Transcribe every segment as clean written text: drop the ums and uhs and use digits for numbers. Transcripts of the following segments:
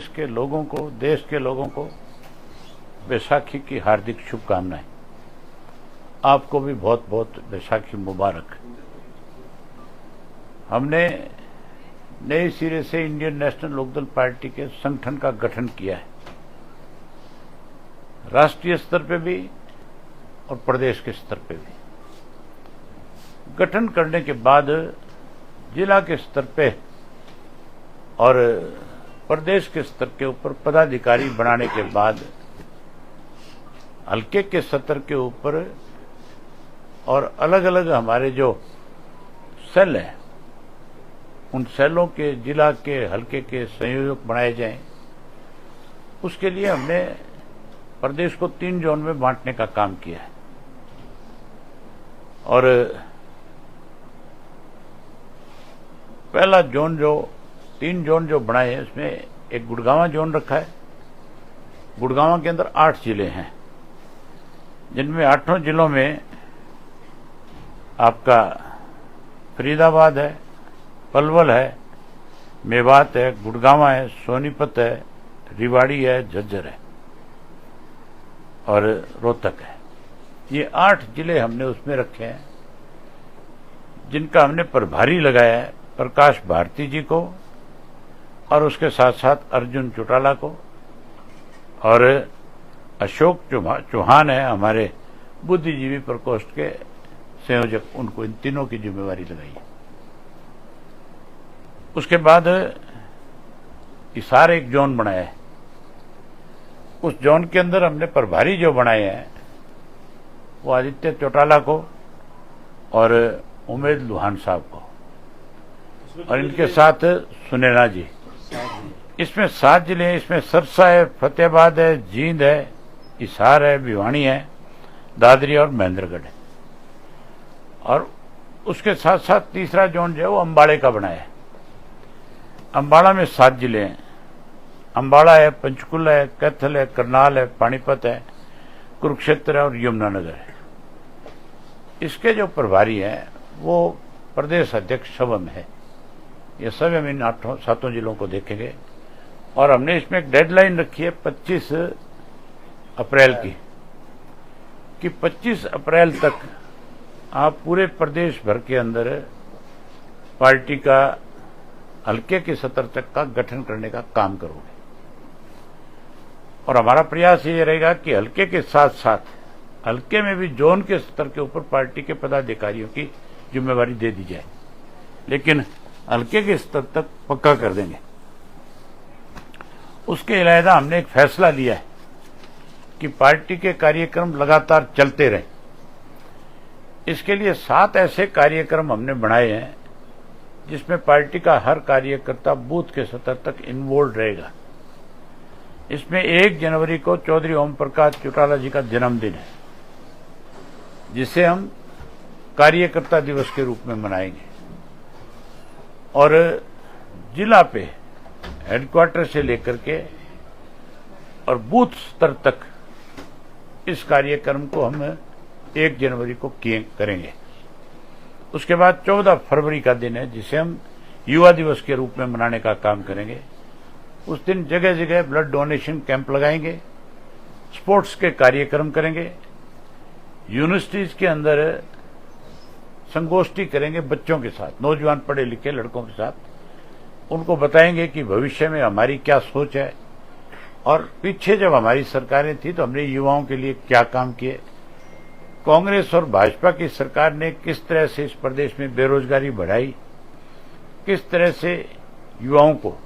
के लोगों को, देश के लोगों को बैसाखी की हार्दिक शुभकामनाएं। आपको भी बहुत बहुत बैसाखी मुबारक। हमने नए सिरे से इंडियन नेशनल लोकदल पार्टी के संगठन का गठन किया है, राष्ट्रीय स्तर पे भी और प्रदेश के स्तर पे भी। गठन करने के बाद जिला के स्तर पे और प्रदेश के स्तर के ऊपर पदाधिकारी बनाने के बाद हल्के के स्तर के ऊपर और अलग अलग हमारे जो सेल हैं, उन सेलों के, जिला के, हल्के के संयोजक बनाए जाएं। उसके लिए हमने प्रदेश को 3 जोन में बांटने का काम किया है और पहला जोन, जो 3 जोन जो बनाए हैं, इसमें एक गुड़गांव जोन रखा है। गुड़गांव के अंदर 8 जिले हैं, जिनमें 8 जिलों में आपका फरीदाबाद है, पलवल है, मेवात है, गुड़गांव है, सोनीपत है, रेवाड़ी है, झज्जर है और रोहतक है। ये 8 जिले हमने उसमें रखे हैं, जिनका हमने प्रभारी लगाया है प्रकाश भारती जी को और उसके साथ साथ अर्जुन चौटाला को, और अशोक चौहान है हमारे बुद्धिजीवी प्रकोष्ठ के संयोजक, उनको इन तीनों की जिम्मेवारी लगाई है। उसके बाद हिसार एक जोन बनाया है। उस जोन के अंदर हमने प्रभारी जो बनाए हैं वो आदित्य चौटाला को और उमेद लुहान साहब को, और इनके साथ सुनैना जी। इसमें 7 जिले हैं। इसमें सरसा है, फतेहाबाद है, जींद है, हिसार है, भिवानी है, दादरी और महेंद्रगढ़ है। और उसके साथ साथ तीसरा जोन जो है वो अम्बाड़े का बनाया है। अम्बाड़ा में 7 जिले हैं। अम्बाड़ा है, पंचकुला है, कैथल है, करनाल है, पानीपत है, कुरुक्षेत्र है और यमुनानगर है। इसके जो प्रभारी हैं वो प्रदेश अध्यक्ष शवम है। ये सब हम इन 7 जिलों को देखेंगे और हमने इसमें एक डेडलाइन रखी है 25 अप्रैल की, कि 25 अप्रैल तक आप पूरे प्रदेश भर के अंदर पार्टी का हल्के के स्तर तक का गठन करने का काम करोगे। और हमारा प्रयास ये रहेगा कि हल्के के साथ साथ हल्के में भी जोन के स्तर के ऊपर पार्टी के पदाधिकारियों की जिम्मेवारी दे दी जाए, लेकिन हल्के के स्तर तक पक्का कर देंगे। उसके अलावा हमने एक फैसला लिया है कि पार्टी के कार्यक्रम लगातार चलते रहें। इसके लिए 7 ऐसे कार्यक्रम हमने बनाए हैं जिसमें पार्टी का हर कार्यकर्ता बूथ के स्तर तक इन्वॉल्व रहेगा। इसमें 1 जनवरी को चौधरी ओम प्रकाश चौटाला जी का जन्मदिन है, जिसे हम कार्यकर्ता दिवस के रूप में मनाएंगे। और जिला पे हेडक्वार्टर से लेकर के और बूथ स्तर तक इस कार्यक्रम को हम 1 जनवरी को करेंगे। उसके बाद 14 फरवरी का दिन है, जिसे हम युवा दिवस के रूप में मनाने का काम करेंगे। उस दिन जगह जगह ब्लड डोनेशन कैंप लगाएंगे, स्पोर्ट्स के कार्यक्रम करेंगे, यूनिवर्सिटीज के अंदर संगोष्ठी करेंगे बच्चों के साथ, नौजवान पढ़े लिखे लड़कों के साथ। उनको बताएंगे कि भविष्य में हमारी क्या सोच है और पीछे जब हमारी सरकारें थी तो हमने युवाओं के लिए क्या काम किए। कांग्रेस और भाजपा की सरकार ने किस तरह से इस प्रदेश में बेरोजगारी बढ़ाई, किस तरह से युवाओं को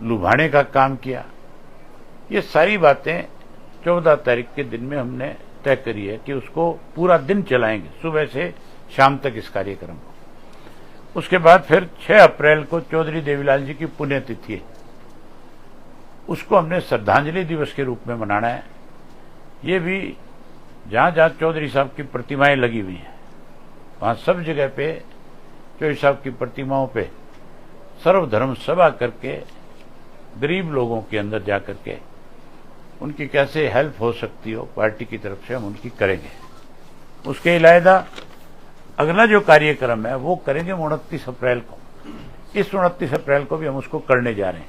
लुभाने का काम किया। ये सारी बातें 14 तारीख के दिन में हमने तय करी है कि उसको पूरा दिन चलाएंगे, सुबह से शाम तक इस कार्यक्रम को। उसके बाद फिर 6 अप्रैल को चौधरी देवीलाल जी की पुण्यतिथि है, उसको हमने श्रद्धांजलि दिवस के रूप में मनाना है। ये भी जहां जहां चौधरी साहब की प्रतिमाएं लगी हुई हैं, वहां सब जगह पे चौधरी साहब की प्रतिमाओं पे सर्वधर्म सभा करके गरीब लोगों के अंदर जाकर के उनकी कैसे हेल्प हो सकती हो पार्टी की तरफ से हम उनकी करेंगे। उसके अलावा अगला जो कार्यक्रम है वो करेंगे 29 अप्रैल को। इस 29 अप्रैल को भी हम उसको करने जा रहे हैं।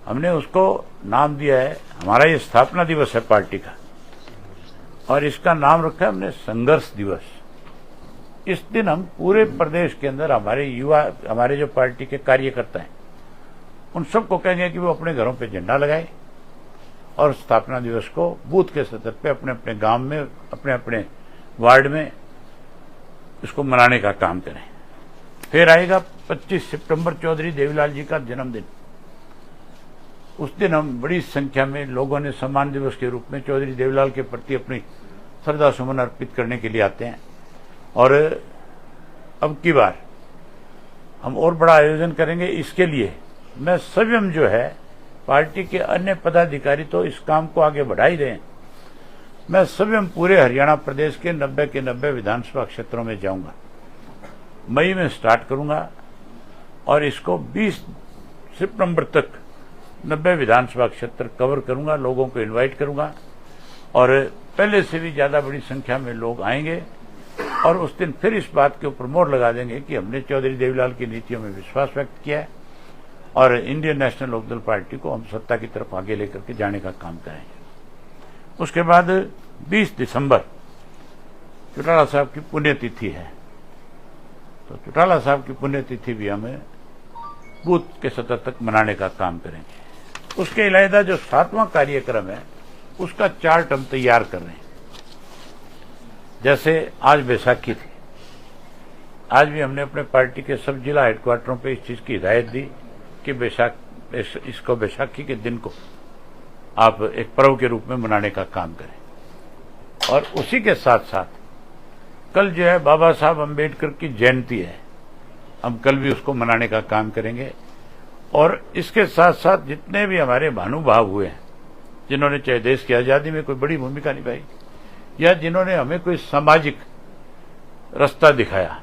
हमने उसको नाम दिया है, हमारा ये स्थापना दिवस है पार्टी का, और इसका नाम रखा है हमने संघर्ष दिवस। इस दिन हम पूरे प्रदेश के अंदर हमारे युवा, हमारे जो पार्टी के कार्यकर्ता हैं, उन सबको कहेंगे कि वो अपने घरों पे झंडा लगाएं और स्थापना दिवस को बूथ के स्तर पे अपने अपने गांव में, अपने अपने वार्ड में इसको मनाने का काम करें। फिर आएगा 25 सितंबर चौधरी देवीलाल जी का जन्मदिन। उस दिन हम बड़ी संख्या में लोगों ने सम्मान दिवस के रूप में चौधरी देवीलाल के प्रति अपनी श्रद्धा सुमन अर्पित करने के लिए आते हैं। और अब की बार हम और बड़ा आयोजन करेंगे। इसके लिए मैं स्वयं जो है, पार्टी के अन्य पदाधिकारी तो इस काम को आगे बढ़ा ही रहे हैं, मैं स्वयं पूरे हरियाणा प्रदेश के 90 के 90 विधानसभा क्षेत्रों में जाऊंगा। मई में स्टार्ट करूंगा और इसको 20 सितंबर तक 90 विधानसभा क्षेत्र कवर करूंगा, लोगों को इनवाइट करूंगा और पहले से भी ज्यादा बड़ी संख्या में लोग आएंगे। और उस दिन फिर इस बात के ऊपर मोहर लगा देंगे कि हमने चौधरी देवीलाल की नीतियों में विश्वास व्यक्त किया है और इंडियन नेशनल लोकदल पार्टी को हम सत्ता की तरफ आगे लेकर के जाने का काम करेंगे। उसके बाद 20 दिसंबर चौटाला साहब की पुण्यतिथि है, तो चौटाला साहब की पुण्यतिथि भी हमें बूथ के स्तर तक मनाने का काम करेंगे। उसके अलावा जो 7वां कार्यक्रम है उसका चार्ट हम तैयार कर रहे हैं। जैसे आज बैसाखी थी, आज भी हमने अपने पार्टी के सब जिला हेडक्वार्टरों पे इस चीज की हिदायत दी कि इसको बैसाखी के दिन को आप एक पर्व के रूप में मनाने का काम करें। और उसी के साथ साथ कल जो है बाबा साहब अम्बेडकर की जयंती है, हम कल भी उसको मनाने का काम करेंगे। और इसके साथ साथ जितने भी हमारे महानुभाव हुए हैं, जिन्होंने चाहे देश की आजादी में कोई बड़ी भूमिका निभाई या जिन्होंने हमें कोई सामाजिक रास्ता दिखाया,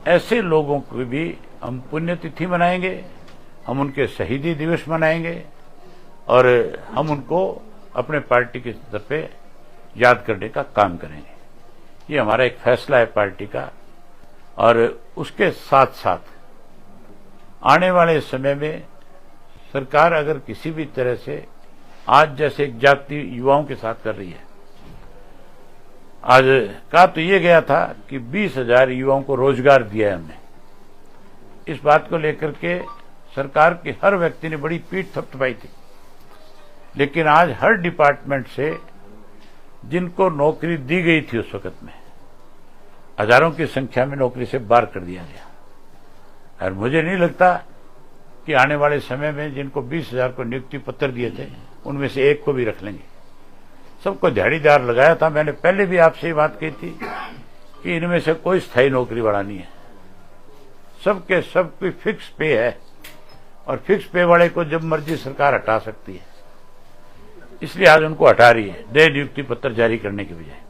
ऐसे लोगों को भी हम पुण्यतिथि मनाएंगे, हम उनके शहीदी दिवस मनाएंगे और हम उनको अपने पार्टी के स्तर पे याद करने का काम करेंगे। ये हमारा एक फैसला है पार्टी का। और उसके साथ साथ आने वाले समय में सरकार अगर किसी भी तरह से आज जैसे एक जाति युवाओं के साथ कर रही है, आज कहा तो ये गया था कि 20,000 युवाओं को रोजगार दिया है हमने। इस बात को लेकर के सरकार के हर व्यक्ति ने बड़ी पीठ थपथपाई थी, लेकिन आज हर डिपार्टमेंट से जिनको नौकरी दी गई थी उस वक्त में हजारों की संख्या में नौकरी से बाहर कर दिया गया। और मुझे नहीं लगता कि आने वाले समय में जिनको 20,000 को नियुक्ति पत्र दिए थे उनमें से एक को भी रख लेंगे। सबको दिहाड़ीदार लगाया था। मैंने पहले भी आपसे ये बात कही थी कि इनमें से कोई स्थायी नौकरी वाला नहीं है, सबके सब कोई फिक्स पे है और फिक्स पे वाले को जब मर्जी सरकार हटा सकती है, इसलिए आज उनको हटा रही है नए नियुक्ति पत्र जारी करने के बजाय।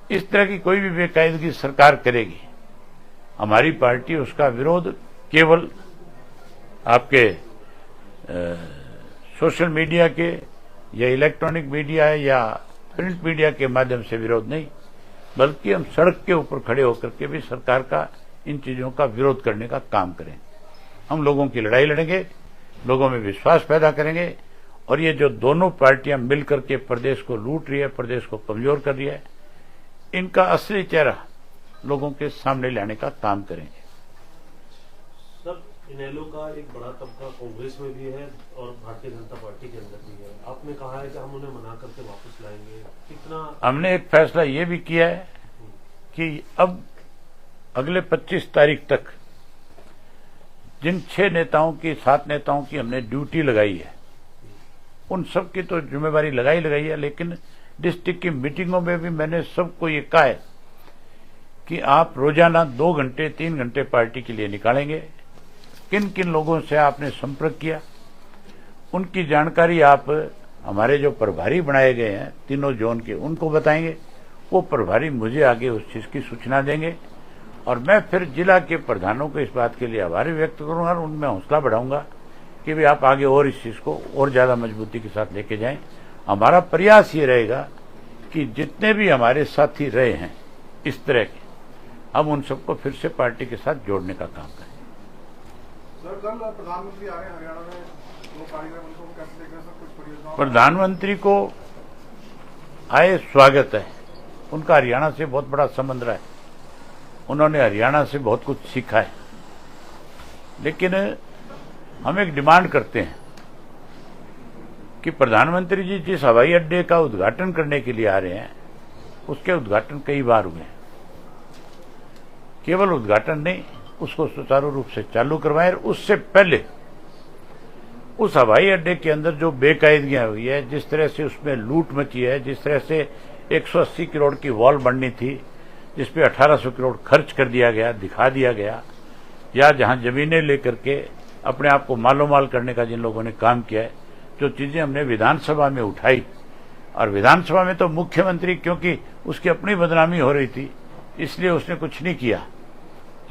इस तरह की कोई भी बेकायदगी सरकार करेगी, हमारी पार्टी उसका विरोध केवल आपके सोशल मीडिया के या इलेक्ट्रॉनिक मीडिया है या प्रिंट मीडिया के माध्यम से विरोध नहीं, बल्कि हम सड़क के ऊपर खड़े होकर के भी सरकार का इन चीजों का विरोध करने का काम करें। हम लोगों की लड़ाई लड़ेंगे, लोगों में विश्वास पैदा करेंगे और ये जो दोनों पार्टियां मिलकर के प्रदेश को लूट रही है, प्रदेश को कमजोर कर रही है, इनका असली चेहरा लोगों के सामने लाने का काम करेंगे। सर, इनेलो का एक बड़ा तबका कांग्रेस में भी है और भारतीय जनता पार्टी के अंदर भी है। आपने कहा है कि हम उन्हें मना करके वापस लाएंगे, कितना? हमने एक फैसला ये भी किया है कि अब अगले 25 तारीख तक जिन 6 नेताओं की 7 नेताओं की हमने ड्यूटी लगाई है, उन सब की तो जिम्मेवारी लगाई है, लेकिन डिस्ट्रिक्ट की मीटिंगों में भी मैंने सबको ये कहा है कि आप रोजाना 2 घंटे 3 घंटे पार्टी के लिए निकालेंगे। किन किन लोगों से आपने संपर्क किया, उनकी जानकारी आप हमारे जो प्रभारी बनाए गए हैं तीनों जोन के, उनको बताएंगे। वो प्रभारी मुझे आगे उस चीज की सूचना देंगे और मैं फिर जिला के प्रधानों को इस बात के लिए आभार व्यक्त करूंगा और उनमें हौसला बढ़ाऊंगा कि भी आप आगे और इस चीज को और ज्यादा मजबूती के साथ लेके जाएं। हमारा प्रयास ये रहेगा कि जितने भी हमारे साथी रहे हैं इस तरह के, हम उन सबको फिर से पार्टी के साथ जोड़ने का काम करें। सर, कल प्रधानमंत्री आ रहे हैं हरियाणा में, कार्यक्रम को कैसे देख रहे हैं सर? कुछ परियोजनाओं प्रधानमंत्री को आए स्वागत है। उनका हरियाणा से बहुत बड़ा संबंध रहा है, उन्होंने हरियाणा से बहुत कुछ सीखा है। लेकिन हम एक डिमांड करते हैं कि प्रधानमंत्री जी जिस हवाई अड्डे का उद्घाटन करने के लिए आ रहे हैं, उसके उद्घाटन कई बार हुए हैं। केवल उद्घाटन नहीं, उसको सुचारू रूप से चालू करवाएं। उससे पहले उस हवाई अड्डे के अंदर जो बेकायदगियां हुई है, जिस तरह से उसमें लूट मची है, जिस तरह से 180 करोड़ की वॉल बननी थी, जिसपे 1800 करोड़ खर्च कर दिया गया, दिखा दिया गया, या जहां जमीनें लेकर के अपने आप को मालोमाल करने का जिन लोगों ने काम किया है, जो चीजें हमने विधानसभा में उठाई, और विधानसभा में तो मुख्यमंत्री, क्योंकि उसकी अपनी बदनामी हो रही थी, इसलिए उसने कुछ नहीं किया।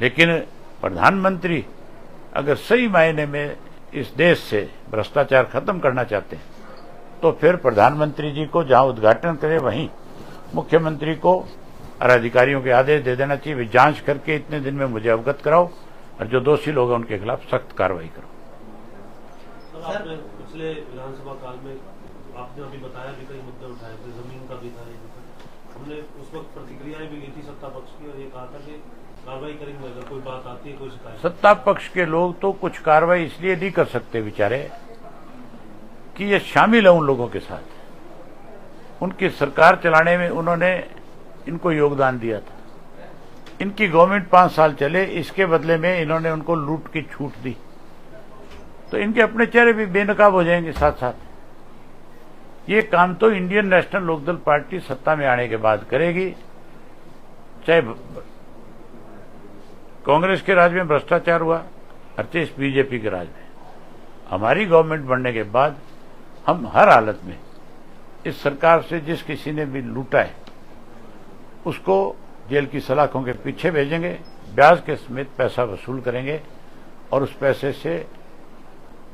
लेकिन प्रधानमंत्री अगर सही मायने में इस देश से भ्रष्टाचार खत्म करना चाहते हैं, तो फिर प्रधानमंत्री जी को जहां उद्घाटन करे वहीं मुख्यमंत्री को और अधिकारियों के आदेश दे देना चाहिए, जांच करके इतने दिन में मुझे अवगत कराओ, और जो दोषी लोग हैं उनके खिलाफ सख्त कार्रवाई करो। आपने पिछले विधानसभा काल में आपने अभी बताया भी कई मुद्दे उठाए थे, जमीन का भी था, हमने उस वक्त प्रतिक्रियाएं भी ली थी सत्ता पक्ष की, और ये कहा था कि कार्रवाई करेंगे अगर कोई बात आती है, कोई शिकायत। सत्ता पक्ष के लोग तो कुछ कार्रवाई इसलिए नहीं कर सकते बेचारे कि ये शामिल है उन लोगों के साथ, उनकी सरकार चलाने में उन्होंने इनको योगदान दिया था। इनकी गवर्नमेंट 5 साल चले, इसके बदले में इन्होंने उनको लूट की छूट दी, तो इनके अपने चेहरे भी बेनकाब हो जाएंगे साथ साथ। ये काम तो इंडियन नेशनल लोकदल पार्टी सत्ता में आने के बाद करेगी। चाहे कांग्रेस के राज में भ्रष्टाचार हुआ, और चाहे बीजेपी के राज में, हमारी गवर्नमेंट बनने के बाद हम हर हालत में इस सरकार से जिस किसी ने भी लूटा है उसको जेल की सलाखों के पीछे भेजेंगे, ब्याज के समेत पैसा वसूल करेंगे, और उस पैसे से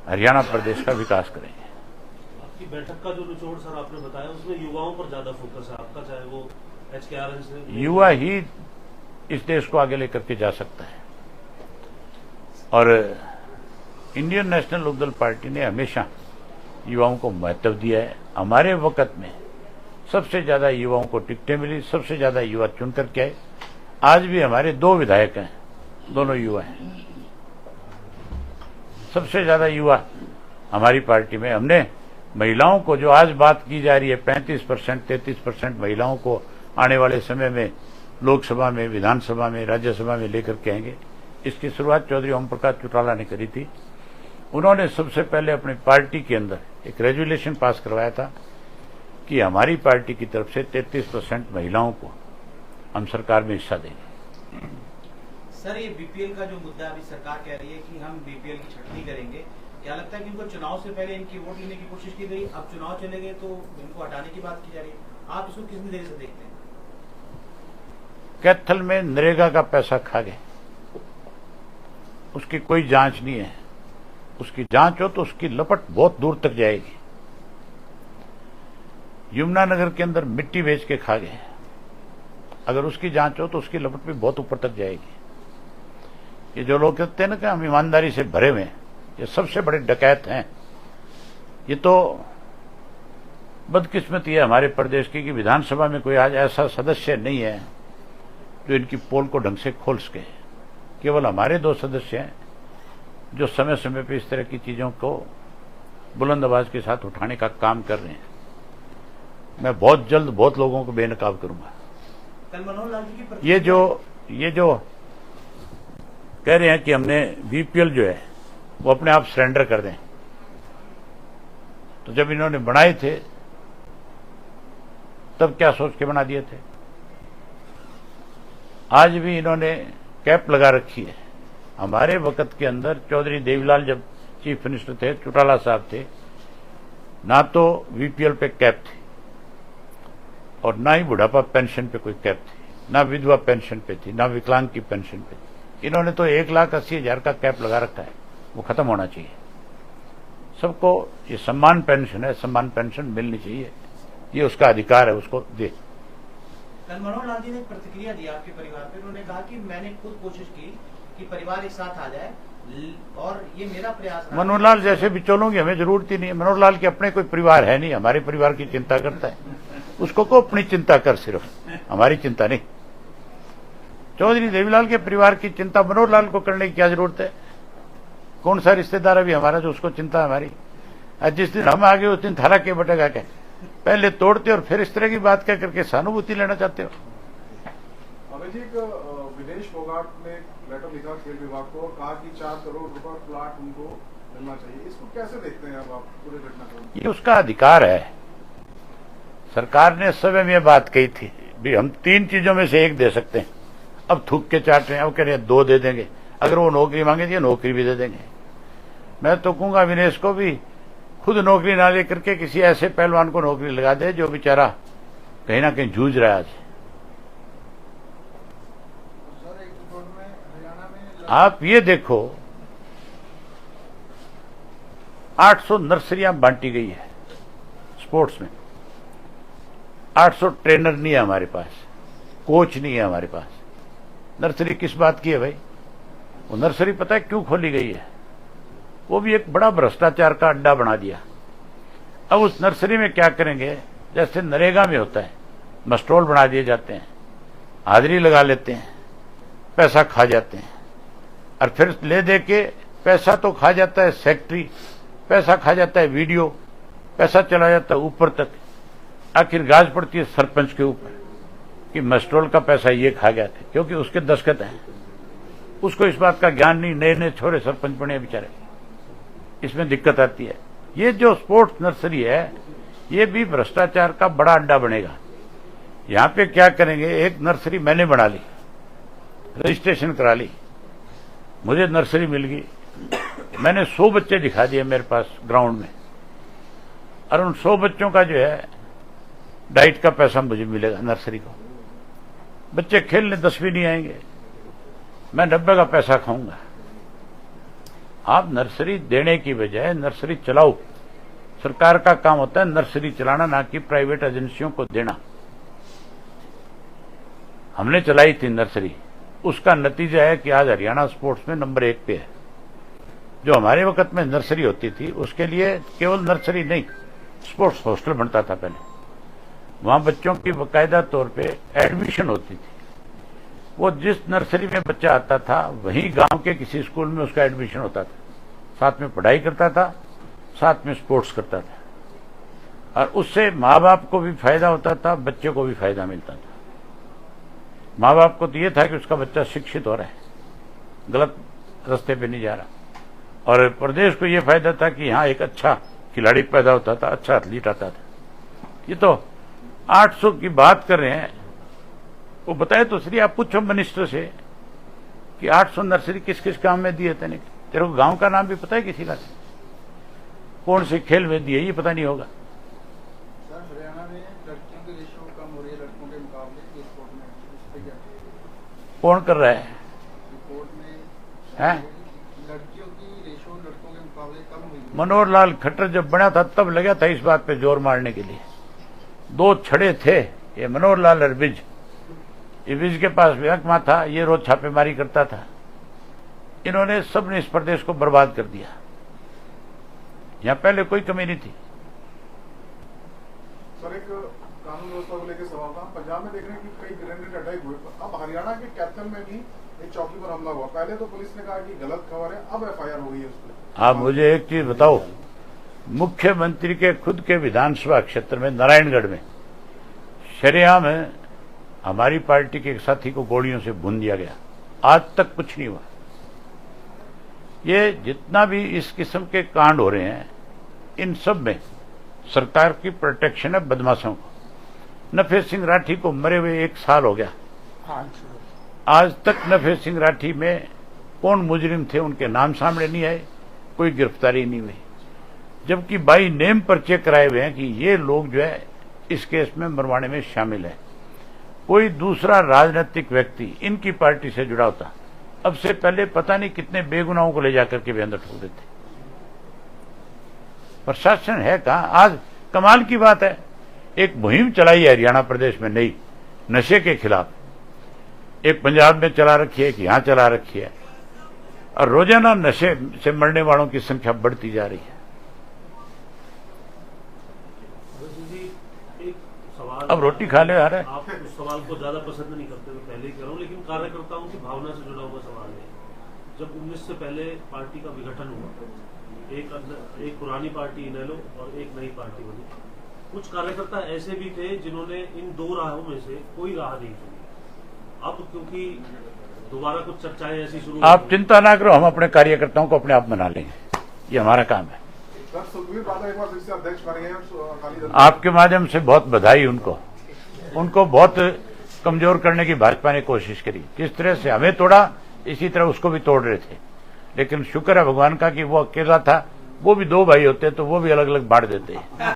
हरियाणा प्रदेश का विकास करेंगे। आपकी बैठक का जो निचोड़ सर आपने बताया, उसमें युवाओं पर ज्यादा फोकस है आपका, चाहे वो HKRN से। युवा ही इस देश को आगे लेकर के जा सकता है, और इंडियन नेशनल लोकदल पार्टी ने हमेशा युवाओं को महत्व दिया है। हमारे वक्त में सबसे ज्यादा युवाओं को टिकटें मिली, सबसे ज्यादा युवा चुन करके आए। आज भी हमारे 2 विधायक हैं, दोनों युवा हैं। सबसे ज्यादा युवा हमारी पार्टी में। हमने महिलाओं को, जो आज बात की जा रही है 35%, 33% महिलाओं को आने वाले समय में लोकसभा में, विधानसभा में, राज्यसभा में लेकर के आएंगे, इसकी शुरुआत चौधरी ओम प्रकाश चौटाला ने करी थी। उन्होंने सबसे पहले अपनी पार्टी के अंदर एक रेजुलेशन पास करवाया था कि हमारी पार्टी की तरफ से 33% महिलाओं को हम सरकार में हिस्सा देंगे। सर, ये बीपीएल का जो मुद्दा अभी सरकार कह रही है कि हम बीपीएल की छटनी करेंगे, क्या लगता है कि इनको चुनाव से पहले इनकी वोट लेने की कोशिश की गई, अब चुनाव चले गए तो इनको हटाने की बात की जा रही है? आप इसको किस नजरिए से देखते हैं? कैथल में नरेगा का पैसा खा गए, उसकी कोई जांच नहीं है। उसकी जांच हो तो उसकी लपट बहुत दूर तक जाएगी। यमुनानगर के अंदर मिट्टी बेच के खा गए, अगर उसकी जांच हो तो उसकी लपट भी बहुत ऊपर तक जाएगी। ये जो लोग कहते हैं ना कि हम ईमानदारी से भरे हुए हैं, ये सबसे बड़े डकैत हैं। ये तो बदकिस्मती है हमारे प्रदेश की कि विधानसभा में कोई आज ऐसा सदस्य नहीं है जो इनकी पोल को ढंग से खोल सके। केवल हमारे 2 सदस्य हैं जो समय समय पर इस तरह की चीजों को बुलंद आवाज के साथ उठाने का काम कर रहे हैं। मैं बहुत जल्द बहुत लोगों को बेनकाब करूंगा। कल मनोहर लाल जी की ये जो कह रहे हैं कि हमने बीपीएल जो है वो अपने आप सरेंडर कर दें, तो जब इन्होंने बनाए थे तब क्या सोच के बना दिए थे? आज भी इन्होंने कैप लगा रखी है। हमारे वक्त के अंदर चौधरी देवीलाल जब चीफ मिनिस्टर थे, चौटाला साहब थे, ना तो बीपीएल पे कैप थी और ना ही बुढ़ापा पेंशन पे कोई कैप थी, ना विधवा पेंशन पे थी, ना विकलांग की पेंशन पे थी। इन्होंने तो 1,80,000 का कैप लगा रखा है, वो खत्म होना चाहिए। सबको ये सम्मान पेंशन है, सम्मान पेंशन मिलनी चाहिए, ये उसका अधिकार है, उसको दे। कल मनोहर लाल जी ने प्रतिक्रिया दी आपके परिवार पे। उन्होंने कहा कि मैंने खुद कोशिश की कि परिवार एक साथ आ जाए, और ये मेरा प्रयास रहा। मनोहर लाल जैसे बिचौलों की हमें जरूरत ही नहीं है। मनोहर लाल के अपने कोई परिवार है नहीं, हमारे परिवार की चिंता करता है। उसको को अपनी चिंता कर, सिर्फ हमारी चिंता नहीं। चौधरी देवीलाल के परिवार की चिंता मनोहर लाल को करने की क्या जरूरत है? कौन सा रिश्तेदार अभी हमारा जो उसको चिंता है हमारी? आज जिस दिन हम आगे उस दिन थारा के बटेगा क्या? पहले तोड़ते और फिर इस तरह की बात क्या करके सहानुभूति लेना चाहते हो? अभय जी, विदेश फोगाट ने लेटर लिखा खेल विभाग को और कहा कि 4 करोड़ रुपए प्लाट उनको मिलना चाहिए। इसको कैसे देखते हैं अब आप पूरे घटना को? ये उसका अधिकार है। सरकार ने स्वयं ये बात कही थी भी हम 3 चीजों में से एक दे सकते हैं। अब थूक के चाट रहे हैं, अब कह रहे हैं 2 दे देंगे। अगर वो नौकरी मांगे नौकरी भी दे देंगे। मैं तो कहूंगा विनेश को भी खुद नौकरी ना लेकर के किसी ऐसे पहलवान को नौकरी लगा दे जो बेचारा कहीं ना कहीं जूझ रहा है। आज आप ये देखो 800 नर्सरियां बांटी गई है स्पोर्ट्स में। 800 ट्रेनर नहीं है हमारे पास, कोच नहीं है हमारे पास। नर्सरी किस बात की है भाई? वो नर्सरी पता है क्यों खोली गई है? वो भी एक बड़ा भ्रष्टाचार का अड्डा बना दिया। अब उस नर्सरी में क्या करेंगे? जैसे नरेगा में होता है, मस्टोल बना दिए जाते हैं, हाजिरी लगा लेते हैं, पैसा खा जाते हैं और फिर ले दे के पैसा तो खा जाता है सेक्रेटरी, पैसा खा जाता है वीडियो, पैसा चला जाता है ऊपर तक। आखिर गाज पड़ती है सरपंच के ऊपर कि मस्टोल का पैसा ये खा गया था, क्योंकि उसके दस्तखत हैं। उसको इस बात का ज्ञान नहीं, नए नए छोरे सरपंच बने बेचारे, इसमें दिक्कत आती है। ये जो स्पोर्ट्स नर्सरी है ये भी भ्रष्टाचार का बड़ा अड्डा बनेगा। यहां पे क्या करेंगे? एक नर्सरी मैंने बना ली, रजिस्ट्रेशन करा ली, मुझे नर्सरी मिल गई। मैंने 100 बच्चे दिखा दिए मेरे पास ग्राउंड में, और उन 100 बच्चों का जो है डाइट का पैसा मुझे मिलेगा नर्सरी को। बच्चे खेलने 10 भी नहीं आएंगे, मैं 90 का पैसा खाऊंगा। आप नर्सरी देने की बजाय नर्सरी चलाओ। सरकार का काम होता है नर्सरी चलाना, ना कि प्राइवेट एजेंसियों को देना। हमने चलाई थी नर्सरी, उसका नतीजा है कि आज हरियाणा स्पोर्ट्स में नंबर 1 पे है। जो हमारे वक्त में नर्सरी होती थी उसके लिए केवल नर्सरी नहीं, स्पोर्ट्स हॉस्टल बनता था पहले। वहां बच्चों की बाकायदा तौर पे एडमिशन होती थी। वो जिस नर्सरी में बच्चा आता था वहीं गांव के किसी स्कूल में उसका एडमिशन होता था, साथ में पढ़ाई करता था, साथ में स्पोर्ट्स करता था, और उससे माँ बाप को भी फायदा होता था, बच्चे को भी फायदा मिलता था। माँ बाप को तो ये था कि उसका बच्चा शिक्षित हो रहा है, गलत रास्ते पे नहीं जा रहा, और प्रदेश को ये फायदा था कि यहाँ एक अच्छा खिलाड़ी पैदा होता था, अच्छा एथलीट आता था। ये तो 800 की बात कर रहे हैं, वो बताए तो सही। आप पूछो मिनिस्टर से कि 800 नर्सरी किस किस काम में दिए थे? तेरे को गांव का नाम भी पता है किसी का? कौन से खेल में दिए ये पता नहीं होगा। सर, हरियाणा में लड़कियों की रेशो कम हो रही है लड़कों के मुकाबले स्पोर्ट में, इस पे क्या कौन कर रहा है? रिपोर्ट में है लड़कियों की रेशो लड़कों के मुकाबले कम हुई है। मनोहर लाल खट्टर जब बना था तब लगा था इस बात पे जोर मारने के लिए। 2 छड़े थे, ये मनोहर लाल और विज। ये विज के पास महकमा था, ये रोज छापेमारी करता था। इन्होंने सबने इस प्रदेश को बर्बाद कर दिया। यहां पहले कोई कमी नहीं थी। सर, एक कानून व्यवस्था को लेकर सवाल था। पंजाब में देख रहे हैं कि कई ग्रेनेड अटैक हुए, अब हरियाणा के कैथल में भी एक चौकी पर हमला हुआ। पहले तो पुलिस ने कहा कि गलत खबर है, अब FIR हो गई है उस पर। आप मुझे एक चीज बताओ, मुख्यमंत्री के खुद के विधानसभा क्षेत्र में नारायणगढ़ में शरेआम हमारी पार्टी के एक साथी को गोलियों से भून दिया गया, आज तक कुछ नहीं हुआ। ये जितना भी इस किस्म के कांड हो रहे हैं, इन सब में सरकार की प्रोटेक्शन है बदमाशों को। नफे सिंह राठी को मरे हुए 1 साल हो गया, आज तक नफे सिंह राठी में कौन मुजरिम थे उनके नाम सामने नहीं आए, कोई गिरफ्तारी नहीं हुई, जबकि बाई नेम पर्चे कराए हुए हैं कि ये लोग जो है इस केस में मरवाने में शामिल है। कोई दूसरा राजनीतिक व्यक्ति इनकी पार्टी से जुड़ा होता, अब से पहले पता नहीं कितने बेगुनाहों को ले जाकर के भी अंदर ठोक देते। प्रशासन है कहां? आज कमाल की बात है, एक मुहिम चलाई है हरियाणा प्रदेश में नई नशे के खिलाफ। एक पंजाब में चला रखी है, एक यहां चला रखी है, और रोजाना नशे से मरने वालों की संख्या बढ़ती जा रही है। एक सवाल, अब रोटी खा ले आ रहा है। आप उस सवाल को ज्यादा पसंद नहीं करते, मैं पहले ही कह रहा हूँ, लेकिन कार्यकर्ताओं की भावना से जुड़ा हुआ सवाल है। जब 19 से पहले पार्टी का विघटन हुआ, एक पुरानी पार्टी इनेलो और एक नई पार्टी बनी। कुछ कार्यकर्ता ऐसे भी थे जिन्होंने इन दो राहों में से कोई राह नहीं चुनी। अब क्योंकि दोबारा कुछ चर्चाएं ऐसी शुरू, आप चिंता ना करो, हम अपने कार्यकर्ताओं को अपने आप मना लेंगे, ये हमारा काम है। सर, सुखबीर बादल एक बार फिर से अध्यक्ष बन गए अकाली दल। आपके माध्यम से बहुत बधाई उनको बहुत कमजोर करने की भाजपा ने कोशिश करी। जिस तरह से हमें तोड़ा, इसी तरह उसको भी तोड़ रहे थे, लेकिन शुक्र है भगवान का कि वो अकेला था। वो भी दो भाई होते तो वो भी अलग अलग बांट देते।